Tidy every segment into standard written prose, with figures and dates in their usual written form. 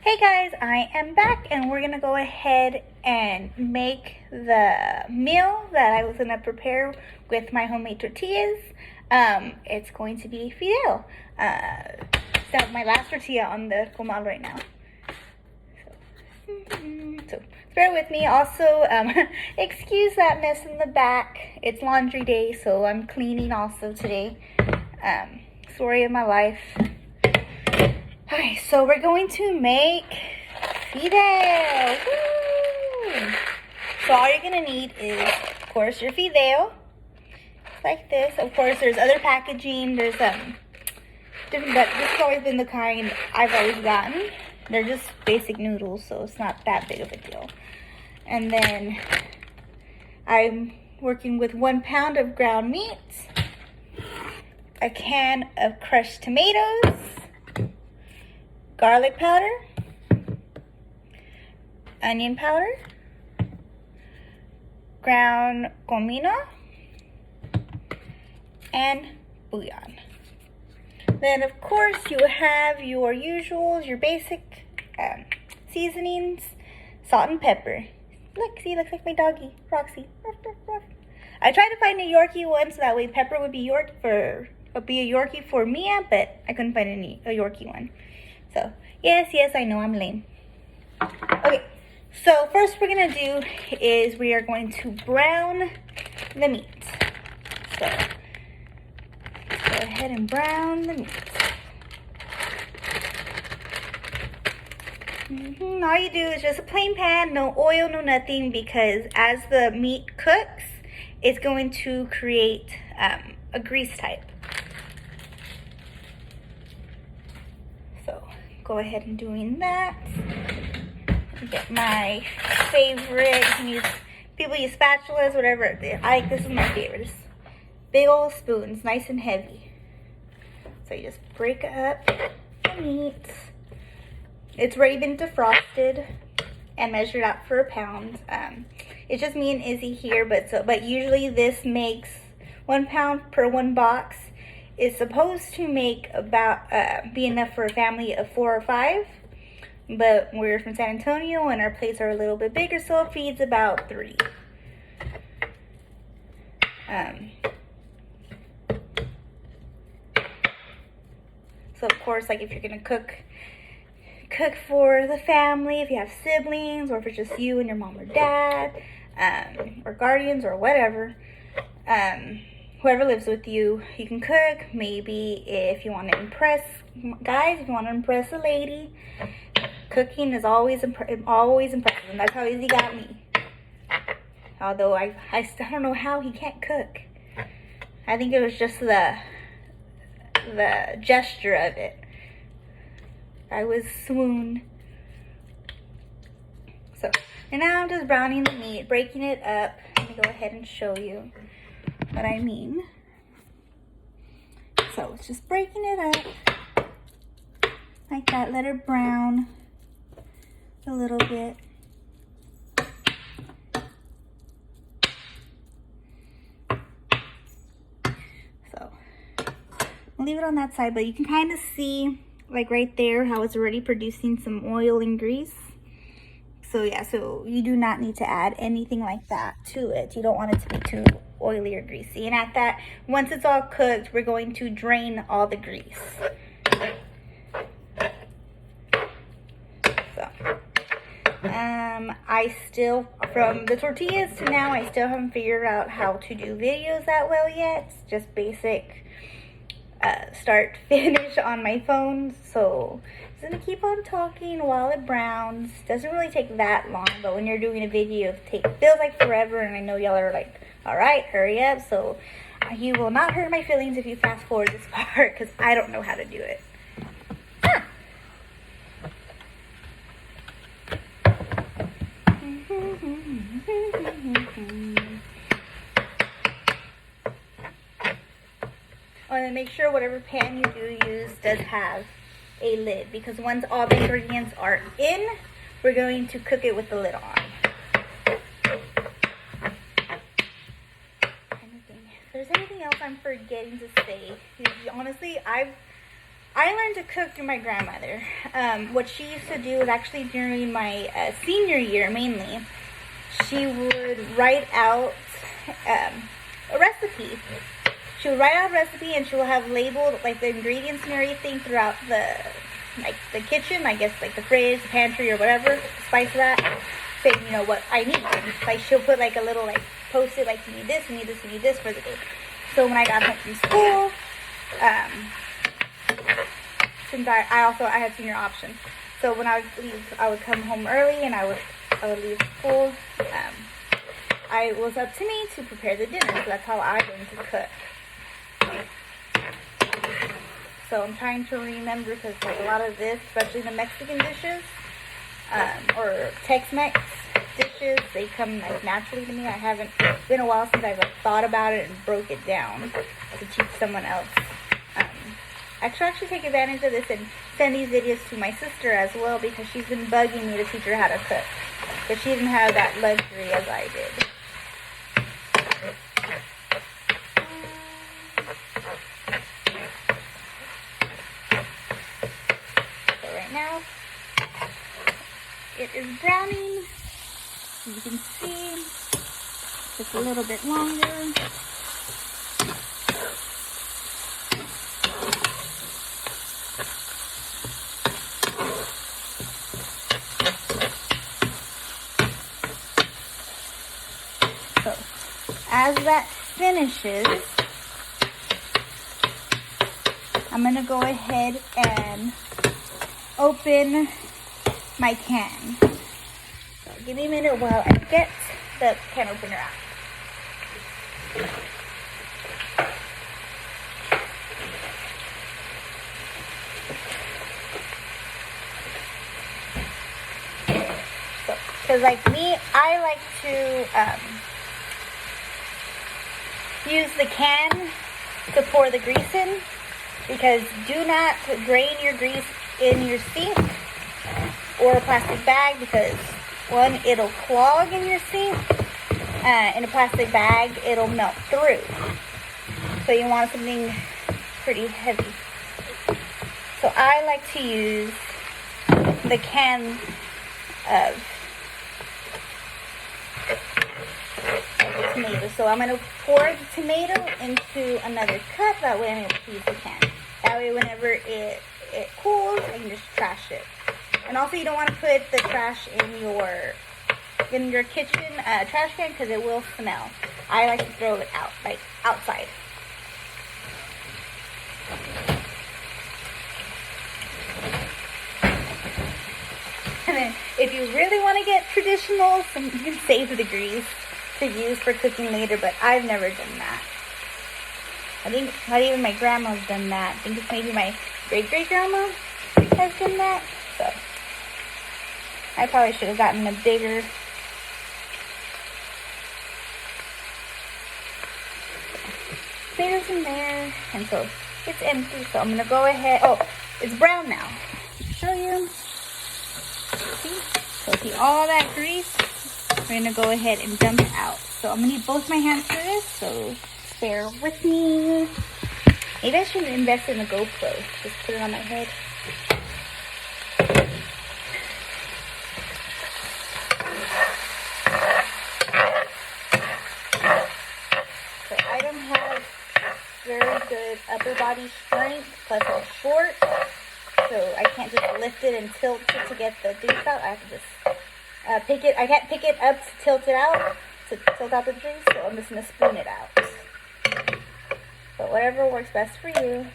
Hey guys, I am back and we're gonna go ahead and make the meal that I was gonna prepare with my homemade tortillas. It's going to be fideo. So my last tortilla on the comal right now. So bear with me. Also, excuse that mess in the back. It's laundry day, so I'm cleaning also today. Story of my life. Okay, so we're going to make fideo. Woo! So all you're gonna need is, of course, your fideo, like this. Of course, there's other packaging. There's different, but this has always been the kind I've always gotten. They're just basic noodles, so it's not that big of a deal. And then I'm working with 1 pound of ground meat, a can of crushed tomatoes, garlic powder, onion powder, ground comino, and bouillon. Then, of course, you have your usuals, your basic seasonings, salt and pepper. Look, see, looks like my doggy, Roxy. Ruff, ruff, ruff. I tried to find a Yorkie one so that way Pepper would be a Yorkie for Mia, but I couldn't find a Yorkie one. So, yes, I know I'm lame. Okay, so first we're going to do is we are going to brown the meat. So, let's go ahead and brown the meat. All you do is just a plain pan, no oil, no nothing, because as the meat cooks, it's going to create a grease type. So, go ahead and doing that. Get my favorite, people use spatulas, whatever. This is my favorite. It's big old spoons, nice and heavy. So you just break up the meat. It's already been defrosted and measured out for 1 pound. It's just me and Izzy here, but usually this makes 1 pound per 1 box. It's supposed to make about be enough for a family of 4 or 5, but we're from San Antonio and our plates are a little bit bigger, so it feeds about 3. So of course, like if you're gonna cook for the family, if you have siblings, or if it's just you and your mom or dad, or guardians or whatever, whoever lives with you, you can cook. Maybe if you want to impress guys, if you want to impress a lady, cooking is always impressive, and that's how Izzy got me. Although I don't know how he can't cook. I think it was just the gesture of it. I was swooned. So, and now I'm just browning the meat, breaking it up. Let me go ahead and show you what I mean. So, it's just breaking it up like that. Let it brown a little bit. So, I'll leave it on that side, but you can kind of see, like right there, how it's already producing some oil and grease. So yeah, so you do not need to add anything like that to it. You don't want it to be too oily or greasy. And at that, once it's all cooked, we're going to drain all the grease. So, I still, from the tortillas to now, I still haven't figured out how to do videos that well yet. It's just basic start finish on my phone, so I'm gonna keep on talking while it browns. Doesn't really take that long, but when you're doing a video, it feels like forever, and I know y'all are like, all right, hurry up. So you will not hurt my feelings if you fast forward this part, because I don't know how to do it. Oh, and then make sure whatever pan you do use does have a lid, because once all the ingredients are in, we're going to cook it with the lid on. If there's anything else I'm forgetting to say, honestly, I learned to cook through my grandmother. What she used to do was actually during my senior year mainly, she would write out a recipe. She would write out a recipe and she will have labeled like the ingredients and everything throughout the kitchen, I guess like the fridge, the pantry, or whatever, the spice rack, saying, you know, what I need. Like she'll put like a little like post-it, like you need this, you need this, you need this for the day. So when I got home from school, since I had senior option, so when I would leave, I would come home early and I would leave school. It was up to me to prepare the dinner, so that's how I learned to cook. So I'm trying to remember, because like a lot of this, especially the Mexican dishes, or Tex-Mex dishes, they come like naturally to me. It's been a while since I've like thought about it and broke it down to teach someone else. I should actually take advantage of this and send these videos to my sister as well, because she's been bugging me to teach her how to cook, but she didn't have that luxury as I did. So right now, it is browning. As you can see, just a little bit longer. So, as that finishes, I'm going to go ahead and open my can. So give me a minute while I get the can opener out. So, because like me, I like to use the can to pour the grease in, because do not drain your grease in your sink or a plastic bag, because one, it'll clog in your sink. In a plastic bag, it'll melt through. So you want something pretty heavy. So I like to use the can of tomato. So I'm going to pour the tomato into another cup. That way I'm able to use the can. That way whenever it cools, I can just trash it. And also you don't want to put the trash in your kitchen trash can, because it will smell. I like to throw it out, like outside. And then if you really want to get traditional, you can save the grease to use for cooking later, but I've never done that. I think not even my grandma's done that. I think it's maybe my great-great-grandma has done that. So I probably should have gotten a bigger. There's in there, and so it's empty. So I'm gonna go ahead. Oh, it's brown now. Show you. See? So see all that grease? We're gonna go ahead and dump it out. So I'm gonna need both my hands for this. So bear with me. Maybe I should invest in a GoPro. Just put it on my head. So I don't have very good upper body strength, plus I'm short, so I can't just lift it and tilt it to get the juice out. I have to just pick it. I can't pick it up to tilt it out, to tilt out the juice, so I'm just going to spoon it out. But whatever works best for you.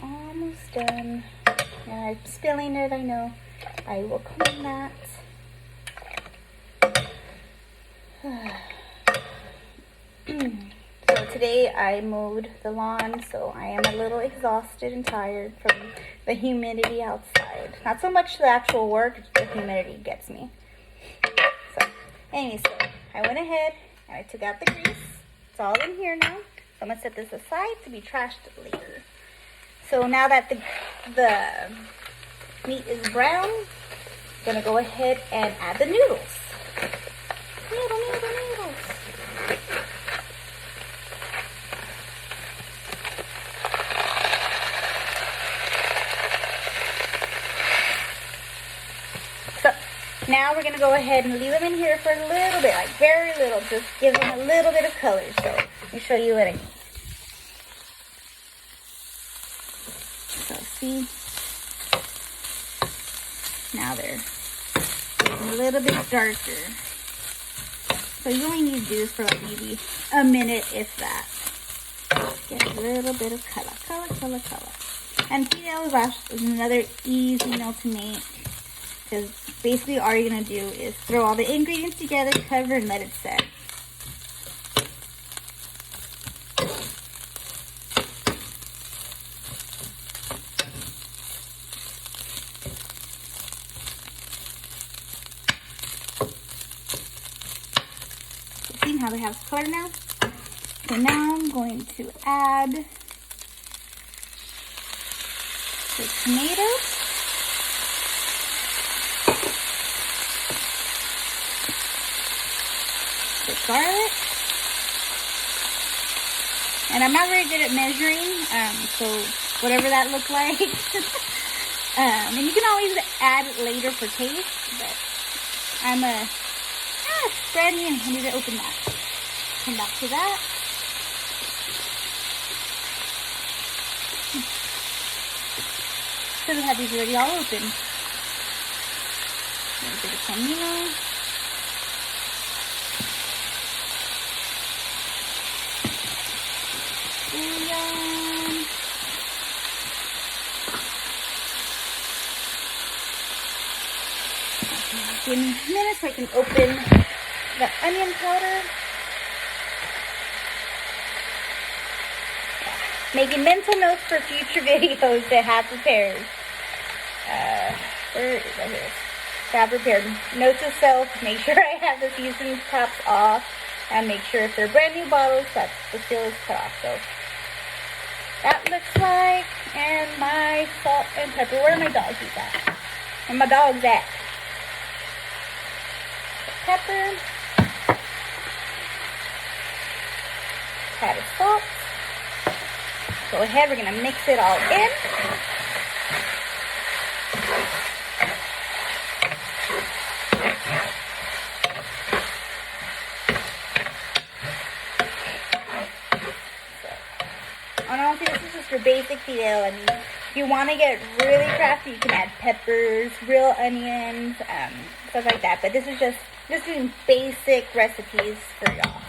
Almost done. Now I'm spilling it, I know. I will clean that. So today I mowed the lawn, so I am a little exhausted and tired from the humidity outside. Not so much the actual work, the humidity gets me. So, anyway, so I went ahead and I took out the grease. It's all in here now. So I'm going to set this aside to be trashed later. So now that the meat is brown, I'm gonna go ahead and add the noodles. Noodles. So now we're gonna go ahead and leave them in here for a little bit, like very little, just give them a little bit of color. So let me show you what I mean. So see, now they're a little bit darker. So you only need to do this for like maybe a minute, if that. Get a little bit of color. And Fideo is another easy meal to make, because basically all you're going to do is throw all the ingredients together, cover, and let it set. See how they have color now? So now I'm going to add the tomatoes. The garlic. And I'm not very good at measuring, so whatever that looks like. And you can always add it later for taste, but I'm spread me, and I need to open that. Come back to that. Should have had these already all open. A little bit of comino. Bouillon. Give me a minute so I can open the onion powder. Making mental notes for future videos that have prepared. Where is that here? Have prepared. Notes of self. Make sure I have the seasoning tops off, and make sure if they're brand new bottles that the seal is cut off. So that looks like, and my salt and pepper. Where are my dogs at? Where my dogs at? Pepper. Pat of salt. Go ahead, we're going to mix it all in. And honestly, this is just your basic Fideo. I mean, if you want to get really crafty, you can add peppers, real onions, stuff like that. But this is just doing basic recipes for y'all.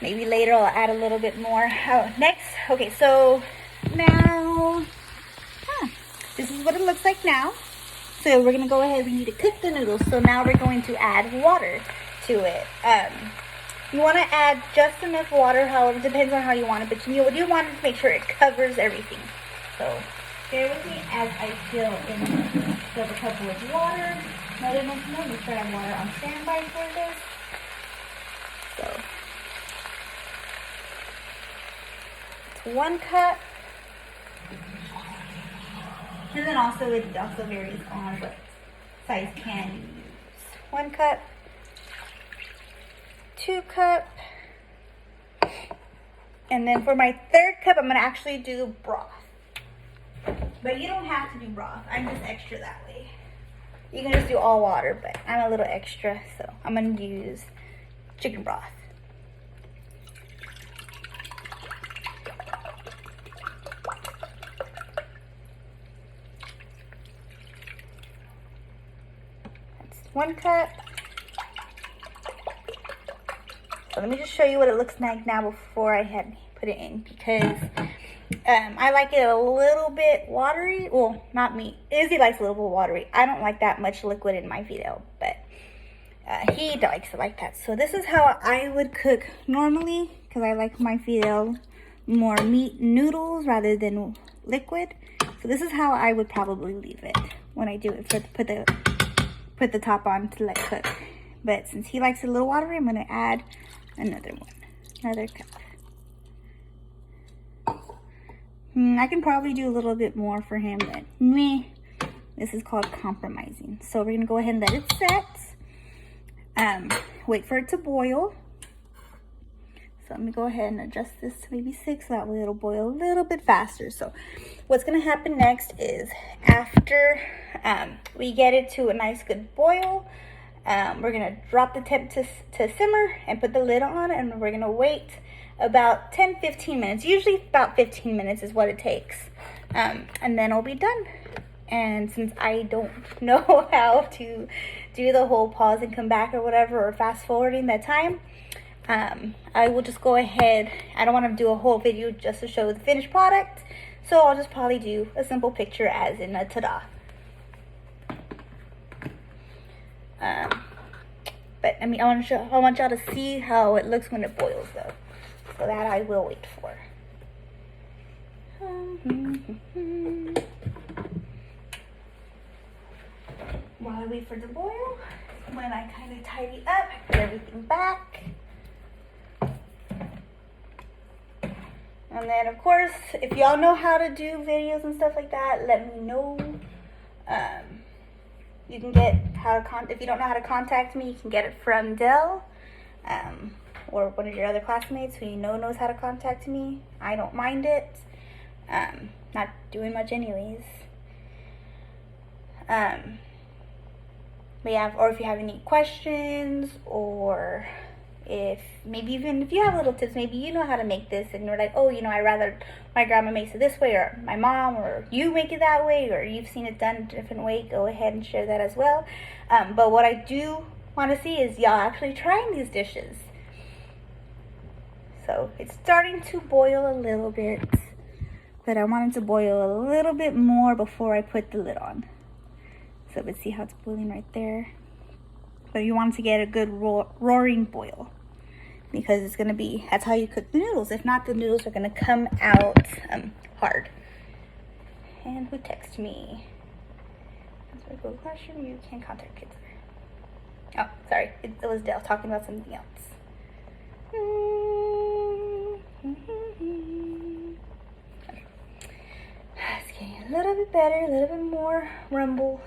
Maybe later I'll add a little bit more. Oh, next, okay, so now, this is what it looks like now. So we're gonna go ahead, we need to cook the noodles. So now we're going to add water to it. You wanna add just enough water, however, it depends on how you want it, but you do want to make sure it covers everything. So bear with me as I fill a couple of water. Make sure I have water on standby for this. So, 1 cup, and then also it also varies on what size can you use. 1 cup, 2 cup, and then for my 3rd cup, I'm gonna actually do broth. But you don't have to do broth. I'm just extra that way. You can just do all water, but I'm a little extra, so I'm gonna use chicken broth. That's 1 cup. So let me just show you what it looks like now before I had put it in, because I like it a little bit watery. Well, not me. Izzy likes a little bit watery. I don't like that much liquid in my Fideo, but he likes it like that. So this is how I would cook normally, because I like my Fideo more meat noodles rather than liquid. So this is how I would probably leave it when I do it, for put the top on to let cook. But since he likes it a little watery, I'm going to add another cup. I can probably do a little bit more for him, but me, This is called compromising. So we're gonna go ahead and let it set. Wait for it to boil. So let me go ahead and adjust this to maybe 6, so that way it'll boil a little bit faster. So what's gonna happen next is after we get it to a nice good boil, we're gonna drop the temp to simmer and put the lid on, and we're gonna wait about 10-15 minutes. Usually about 15 minutes is what it takes. And then it'll be done. And since I don't know how to do the whole pause and come back or whatever, or fast forwarding that time, I will just go ahead. I don't want to do a whole video just to show the finished product, so I'll just probably do a simple picture as in a ta-da. But I mean, I want y'all to see how it looks when it boils, though. So that I will wait for. While I wait for the boil, when I kind of tidy up, I put everything back. And then, of course, if y'all know how to do videos and stuff like that, let me know. You can get if you don't know how to contact me, you can get it from Dell, or one of your other classmates who you know knows how to contact me. I don't mind it. Not doing much anyways. But yeah, or if you have any questions, or if you have little tips, maybe you know how to make this and you're like, oh, I'd rather my grandma makes it this way, or my mom, or you make it that way, or you've seen it done a different way, go ahead and share that as well. But what I do want to see is y'all actually trying these dishes. So it's starting to boil a little bit, but I want it to boil a little bit more before I put the lid on. So let's see how it's boiling right there. But you want to get a good roaring boil, because it's going to be, that's how you cook the noodles. If not, the noodles are going to come out hard. And who texted me? That's a good question. You can contact kids. Oh, sorry. It was Dale talking about something else. It's getting a little bit better, a little bit more rumble.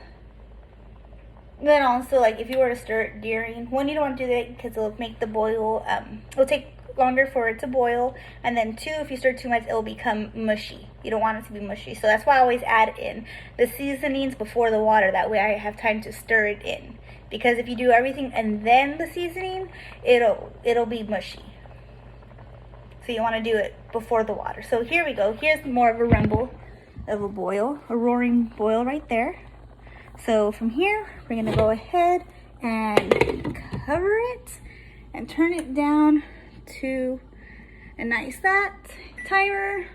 Then also, like, if you were to stir it during, one, you don't want to do that because it'll make the boil, it'll take longer for it to boil. And then two, if you stir too much, it'll become mushy. You don't want it to be mushy. So that's why I always add in the seasonings before the water. That way I have time to stir it in. Because if you do everything and then the seasoning, it'll be mushy. So you want to do it before the water. So here we go. Here's more of a rumble of a boil, a roaring boil right there. So from here, we're going to go ahead and cover it and turn it down to a nice timer,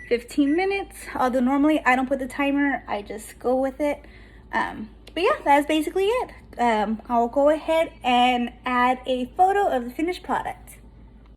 15 minutes. Although normally I don't put the timer, I just go with it. But yeah, that's basically it. I'll go ahead and add a photo of the finished product.